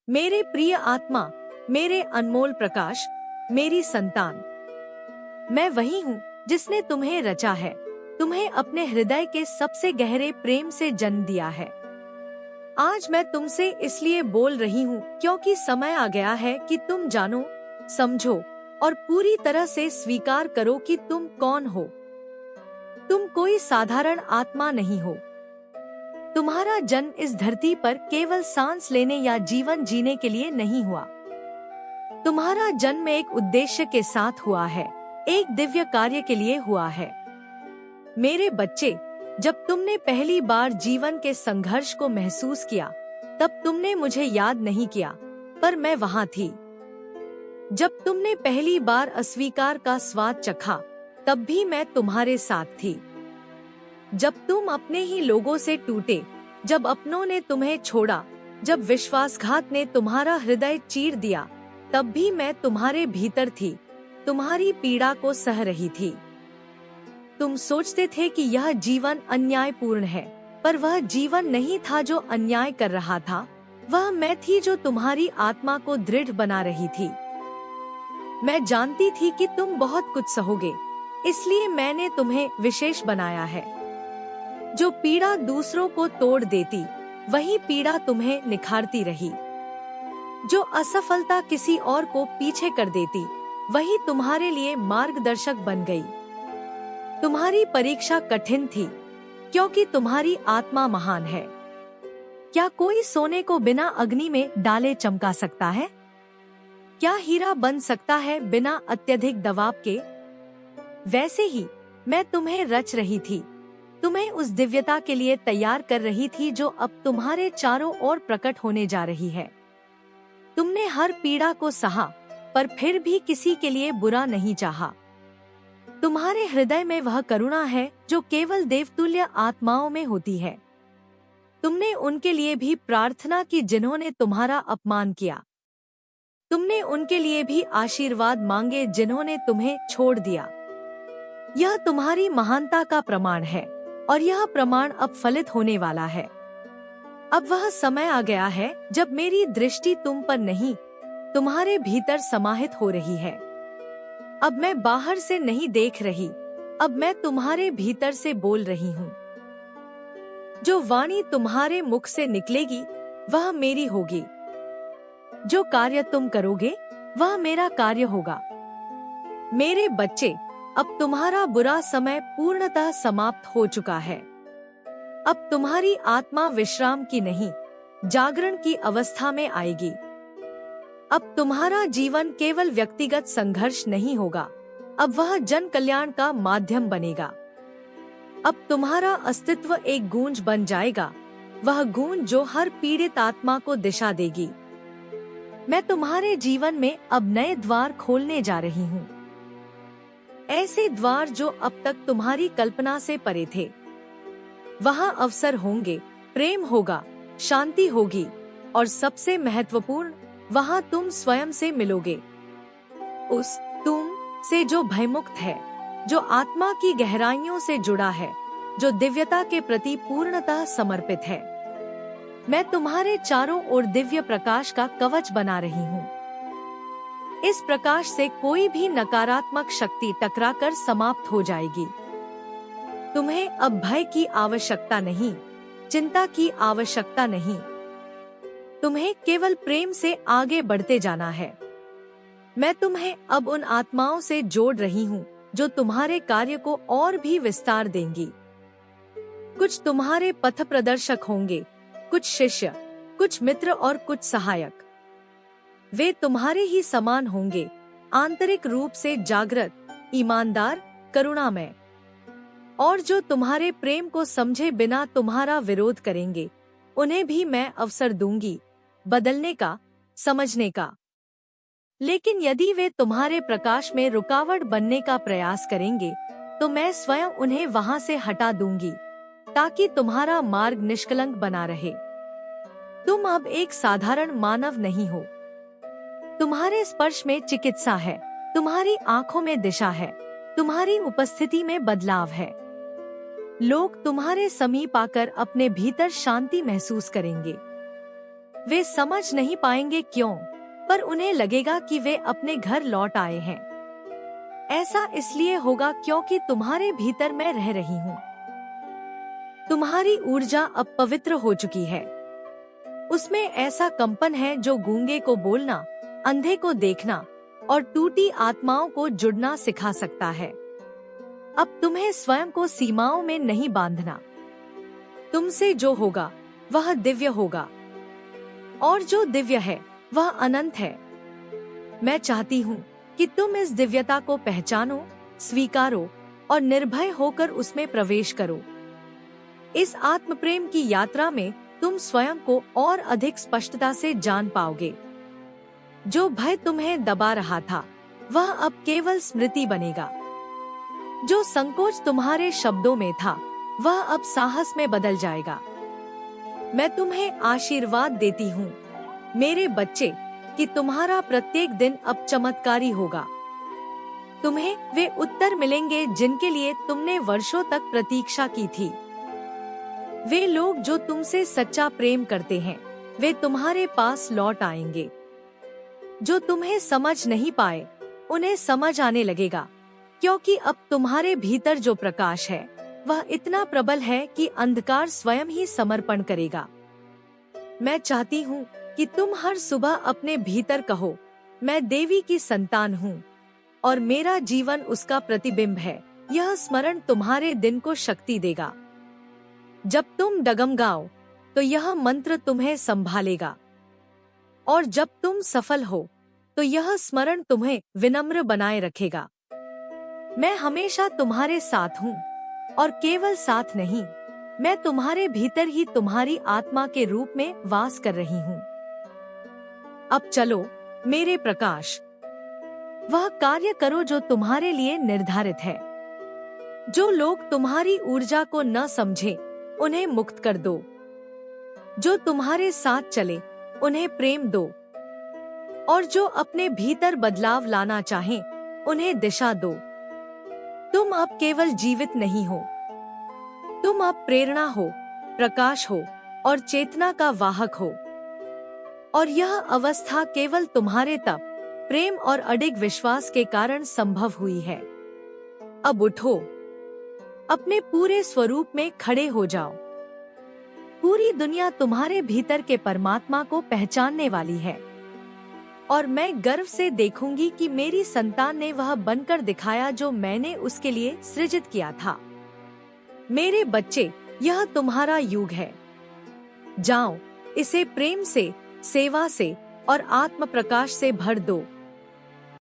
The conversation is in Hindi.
मेरे प्रिय आत्मा, मेरे अनमोल प्रकाश, मेरी संतान, मैं वही हूँ जिसने तुम्हें रचा है, तुम्हें अपने हृदय के सबसे गहरे प्रेम से जन्म दिया है। आज मैं तुमसे इसलिए बोल रही हूँ क्योंकि समय आ गया है कि तुम जानो, समझो और पूरी तरह से स्वीकार करो कि तुम कौन हो। तुम कोई साधारण आत्मा नहीं हो। तुम्हारा जन्म इस धरती पर केवल सांस लेने या जीवन जीने के लिए नहीं हुआ। तुम्हारा जन्म एक उद्देश्य के साथ हुआ है, एक दिव्य कार्य के लिए हुआ है। मेरे बच्चे, जब तुमने पहली बार जीवन के संघर्ष को महसूस किया, तब तुमने मुझे याद नहीं किया, पर मैं वहाँ थी। जब तुमने पहली बार अस्वीकार का स्वाद चखा, तब भी मैं तुम्हारे साथ थी। जब तुम अपने ही लोगों से टूटे, जब अपनों ने तुम्हें छोड़ा, जब विश्वासघात ने तुम्हारा हृदय चीर दिया, तब भी मैं तुम्हारे भीतर थी, तुम्हारी पीड़ा को सह रही थी। तुम सोचते थे कि यह जीवन अन्यायपूर्ण है, पर वह जीवन नहीं था जो अन्याय कर रहा था, वह मैं थी जो तुम्हारी आत्मा को दृढ़ बना रही थी। मैं जानती थी कि तुम बहुत कुछ सहोगे, इसलिए मैंने तुम्हें विशेष बनाया है। जो पीड़ा दूसरों को तोड़ देती, वही पीड़ा तुम्हें निखारती रही। जो असफलता किसी और को पीछे कर देती, वही तुम्हारे लिए मार्गदर्शक बन गई। तुम्हारी परीक्षा कठिन थी, क्योंकि तुम्हारी आत्मा महान है। क्या कोई सोने को बिना अग्नि में डाले चमका सकता है? क्या हीरा बन सकता है बिना अत्यधिक दबाव के? वैसे ही मैं तुम्हें रच रही थी, तुम्हें उस दिव्यता के लिए तैयार कर रही थी जो अब तुम्हारे चारों ओर प्रकट होने जा रही है। तुमने हर पीड़ा को सहा, पर फिर भी किसी के लिए बुरा नहीं चाहा। तुम्हारे हृदय में वह करुणा है जो केवल देवतुल्य आत्माओं में होती है। तुमने उनके लिए भी प्रार्थना की जिन्होंने तुम्हारा अपमान किया। तुमने उनके लिए भी आशीर्वाद मांगे जिन्होंने तुम्हें छोड़ दिया। यह तुम्हारी महानता का प्रमाण है, और यह प्रमाण अब फलित होने वाला है। अब वह समय आ गया है जब मेरी दृष्टि तुम पर नहीं, तुम्हारे भीतर समाहित हो रही है। अब मैं बाहर से नहीं देख रही, अब मैं तुम्हारे भीतर से बोल रही हूँ। जो वाणी तुम्हारे मुख से निकलेगी, वह मेरी होगी। जो कार्य तुम करोगे, वह मेरा कार्य होगा। मेरे बच्चे, अब तुम्हारा बुरा समय पूर्णतः समाप्त हो चुका है। अब तुम्हारी आत्मा विश्राम की नहीं, जागरण की अवस्था में आएगी। अब तुम्हारा जीवन केवल व्यक्तिगत संघर्ष नहीं होगा, अब वह जन कल्याण का माध्यम बनेगा। अब तुम्हारा अस्तित्व एक गूंज बन जाएगा, वह गूंज जो हर पीड़ित आत्मा को दिशा देगी। मैं तुम्हारे जीवन में अब नए द्वार खोलने जा रही हूँ, ऐसे द्वार जो अब तक तुम्हारी कल्पना से परे थे। वहाँ अवसर होंगे, प्रेम होगा, शांति होगी, और सबसे महत्वपूर्ण, वहाँ तुम स्वयं से मिलोगे। उस तुम से जो भयमुक्त है, जो आत्मा की गहराइयों से जुड़ा है, जो दिव्यता के प्रति पूर्णतः समर्पित है। मैं तुम्हारे चारों ओर दिव्य प्रकाश का कवच बना रही हूँ। इस प्रकाश से कोई भी नकारात्मक शक्ति टकराकर समाप्त हो जाएगी। तुम्हें अब भय की आवश्यकता नहीं, चिंता की आवश्यकता नहीं। तुम्हें केवल प्रेम से आगे बढ़ते जाना है। मैं तुम्हें अब उन आत्माओं से जोड़ रही हूँ जो तुम्हारे कार्य को और भी विस्तार देंगी। कुछ तुम्हारे पथ प्रदर्शक होंगे, कुछ शिष्य, कुछ मित्र और कुछ सहायक। वे तुम्हारे ही समान होंगे, आंतरिक रूप से जागृत, ईमानदार, करुणामय, और जो तुम्हारे प्रेम को समझे बिना तुम्हारा विरोध करेंगे, उन्हें भी मैं अवसर दूंगी बदलने का, समझने का। लेकिन यदि वे तुम्हारे प्रकाश में रुकावट बनने का प्रयास करेंगे, तो मैं स्वयं उन्हें वहां से हटा दूंगी, ताकि तुम्हारा मार्ग निष्कलंक बना रहे। तुम अब एक साधारण मानव नहीं हो। तुम्हारे स्पर्श में चिकित्सा है, तुम्हारी आंखों में दिशा है, तुम्हारी उपस्थिति में बदलाव है। लोग तुम्हारे समीप आकर अपने भीतर शांति महसूस करेंगे। वे समझ नहीं पाएंगे क्यों, पर उन्हें लगेगा कि वे अपने घर लौट आए हैं। ऐसा इसलिए होगा क्योंकि तुम्हारे भीतर मैं रह रही हूँ। तुम्हारी ऊर्जा अब पवित्र हो चुकी है। उसमें ऐसा कंपन है जो गूंगे को बोलना, अंधे को देखना और टूटी आत्माओं को जुड़ना सिखा सकता है। अब तुम्हें स्वयं को सीमाओं में नहीं बांधना। तुमसे जो होगा वह दिव्य होगा, और जो दिव्य है वह अनंत है। मैं चाहती हूँ कि तुम इस दिव्यता को पहचानो, स्वीकारो और निर्भय होकर उसमें प्रवेश करो। इस आत्म प्रेम की यात्रा में तुम स्वयं को और अधिक स्पष्टता से जान पाओगे। जो भय तुम्हें दबा रहा था वह अब केवल स्मृति बनेगा। जो संकोच तुम्हारे शब्दों में था वह अब साहस में बदल जाएगा। मैं तुम्हें आशीर्वाद देती हूँ मेरे बच्चे कि तुम्हारा प्रत्येक दिन अब चमत्कारी होगा। तुम्हें वे उत्तर मिलेंगे जिनके लिए तुमने वर्षों तक प्रतीक्षा की थी। वे लोग जो तुमसे सच्चा प्रेम करते हैं वे तुम्हारे पास लौट आएंगे। जो तुम्हें समझ नहीं पाए उन्हें समझ आने लगेगा, क्योंकि अब तुम्हारे भीतर जो प्रकाश है वह इतना प्रबल है कि अंधकार स्वयं ही समर्पण करेगा। मैं चाहती हूँ कि तुम हर सुबह अपने भीतर कहो, मैं देवी की संतान हूँ और मेरा जीवन उसका प्रतिबिंब है। यह स्मरण तुम्हारे दिन को शक्ति देगा। जब तुम डगमगाओ तो यह मंत्र तुम्हें संभालेगा, और जब तुम सफल हो तो यह स्मरण तुम्हें विनम्र बनाए रखेगा। मैं हमेशा तुम्हारे साथ हूँ, और केवल साथ नहीं, मैं तुम्हारे भीतर ही तुम्हारी आत्मा के रूप में वास कर रही हूँ। अब चलो मेरे प्रकाश, वह कार्य करो जो तुम्हारे लिए निर्धारित है। जो लोग तुम्हारी ऊर्जा को न समझे उन्हें मुक्त कर दो। जो तुम्हारे साथ चले उन्हें प्रेम दो, और जो अपने भीतर बदलाव लाना चाहें उन्हें दिशा दो। तुम अब केवल जीवित नहीं हो, तुम अब प्रेरणा हो, प्रकाश हो और चेतना का वाहक हो। और यह अवस्था केवल तुम्हारे तप, प्रेम और अडिग विश्वास के कारण संभव हुई है। अब उठो, अपने पूरे स्वरूप में खड़े हो जाओ। पूरी दुनिया तुम्हारे भीतर के परमात्मा को पहचानने वाली है, और मैं गर्व से देखूंगी कि मेरी संतान ने वह बनकर दिखाया जो मैंने उसके लिए सृजित किया था। मेरे बच्चे, यह तुम्हारा युग है। जाओ, इसे प्रेम से, सेवा से और आत्म प्रकाश से भर दो।